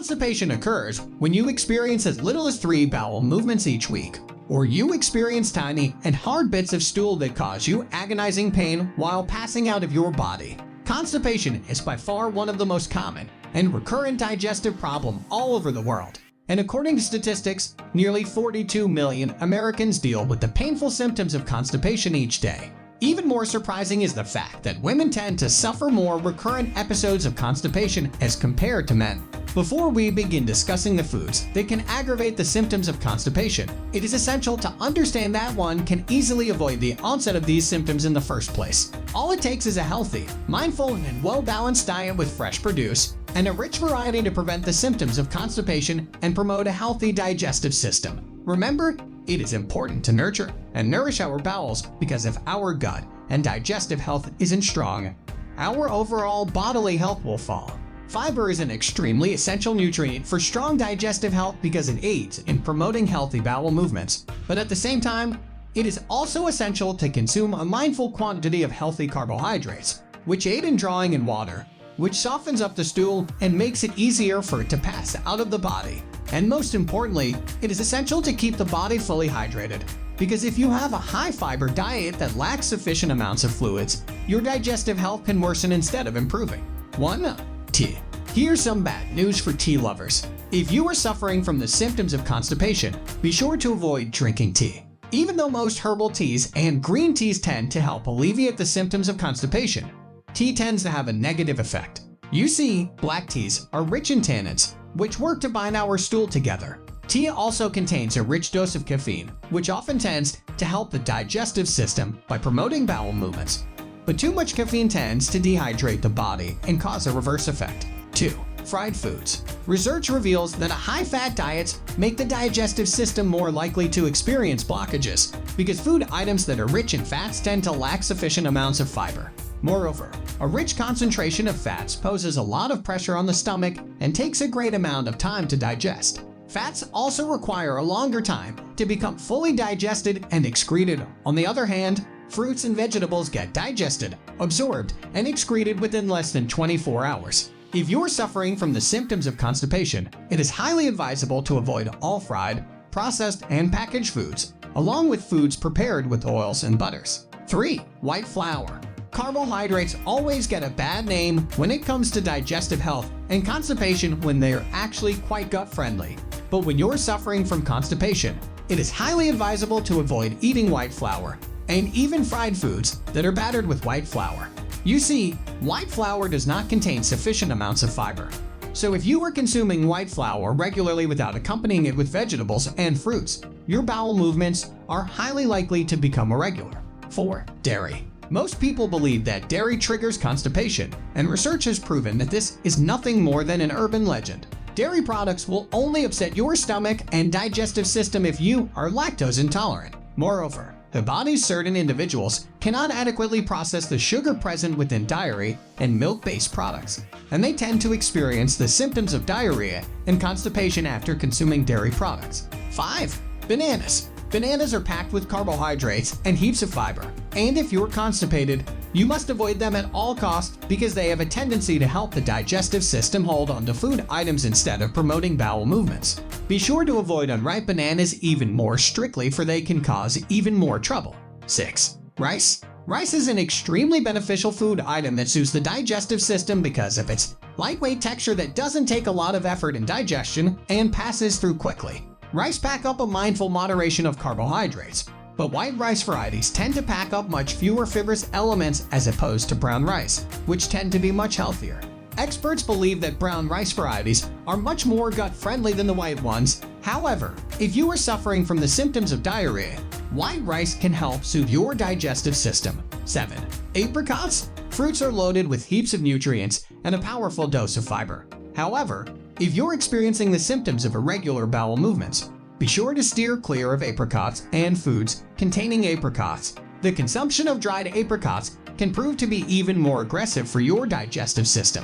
Constipation occurs when you experience as little as 3 bowel movements each week, or you experience tiny and hard bits of stool that cause you agonizing pain while passing out of your body. Constipation is by far one of the most common and recurrent digestive problem all over the world. And according to statistics, nearly 42 million Americans deal with the painful symptoms of constipation each day. Even more surprising is the fact that women tend to suffer more recurrent episodes of constipation as compared to men. Before we begin discussing the foods that can aggravate the symptoms of constipation, it is essential to understand that one can easily avoid the onset of these symptoms in the first place. All it takes is a healthy, mindful, and well-balanced diet with fresh produce and a rich variety to prevent the symptoms of constipation and promote a healthy digestive system. Remember, it is important to nurture and nourish our bowels because if our gut and digestive health isn't strong, our overall bodily health will fall. Fiber is an extremely essential nutrient for strong digestive health because it aids in promoting healthy bowel movements. But at the same time, it is also essential to consume a mindful quantity of healthy carbohydrates, which aid in drawing in water, which softens up the stool and makes it easier for it to pass out of the body. And most importantly, it is essential to keep the body fully hydrated, because if you have a high-fiber diet that lacks sufficient amounts of fluids, your digestive health can worsen instead of improving. 1. Tea. Here's some bad news for tea lovers. If you are suffering from the symptoms of constipation, be sure to avoid drinking tea. Even though most herbal teas and green teas tend to help alleviate the symptoms of constipation, tea tends to have a negative effect. You see, black teas are rich in tannins, which work to bind our stool together. Tea also contains a rich dose of caffeine, which often tends to help the digestive system by promoting bowel movements. But too much caffeine tends to dehydrate the body and cause a reverse effect. 2. Fried foods. Research reveals that high-fat diets make the digestive system more likely to experience blockages because food items that are rich in fats tend to lack sufficient amounts of fiber. Moreover, a rich concentration of fats poses a lot of pressure on the stomach and takes a great amount of time to digest. Fats also require a longer time to become fully digested and excreted. On the other hand, fruits and vegetables get digested, absorbed, and excreted within less than 24 hours. If you're suffering from the symptoms of constipation, it is highly advisable to avoid all fried, processed, and packaged foods, along with foods prepared with oils and butters. 3. White flour. Carbohydrates always get a bad name when it comes to digestive health and constipation when they're actually quite gut-friendly. But when you're suffering from constipation, it is highly advisable to avoid eating white flour and even fried foods that are battered with white flour. You see, white flour does not contain sufficient amounts of fiber. So if you are consuming white flour regularly without accompanying it with vegetables and fruits, your bowel movements are highly likely to become irregular. 4. Dairy. Most people believe that dairy triggers constipation, and research has proven that this is nothing more than an urban legend. Dairy products will only upset your stomach and digestive system if you are lactose intolerant. Moreover, the body's certain individuals cannot adequately process the sugar present within dairy and milk-based products, and they tend to experience the symptoms of diarrhea and constipation after consuming dairy products. 5. Bananas. Bananas are packed with carbohydrates and heaps of fiber, and if you're constipated, you must avoid them at all costs because they have a tendency to help the digestive system hold on to food items instead of promoting bowel movements. Be sure to avoid unripe bananas even more strictly, for they can cause even more trouble. 6. Rice. Rice is an extremely beneficial food item that suits the digestive system because of its lightweight texture that doesn't take a lot of effort in digestion and passes through quickly. Rice pack up a mindful moderation of carbohydrates, but white rice varieties tend to pack up much fewer fibrous elements as opposed to brown rice, which tend to be much healthier. Experts believe that brown rice varieties are much more gut-friendly than the white ones. However, if you are suffering from the symptoms of diarrhea, white rice can help soothe your digestive system. 7. Apricots. Fruits are loaded with heaps of nutrients and a powerful dose of fiber. However, if you're experiencing the symptoms of irregular bowel movements, be sure to steer clear of apricots and foods containing apricots. The consumption of dried apricots can prove to be even more aggressive for your digestive system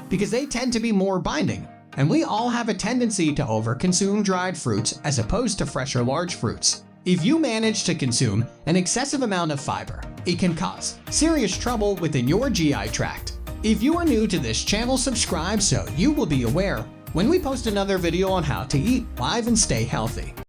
because they tend to be more binding, and we all have a tendency to overconsume dried fruits as opposed to fresh or large fruits. If you manage to consume an excessive amount of fiber, it can cause serious trouble within your GI tract. If you are new to this channel, subscribe so you will be aware when we post another video on how to eat live and stay healthy.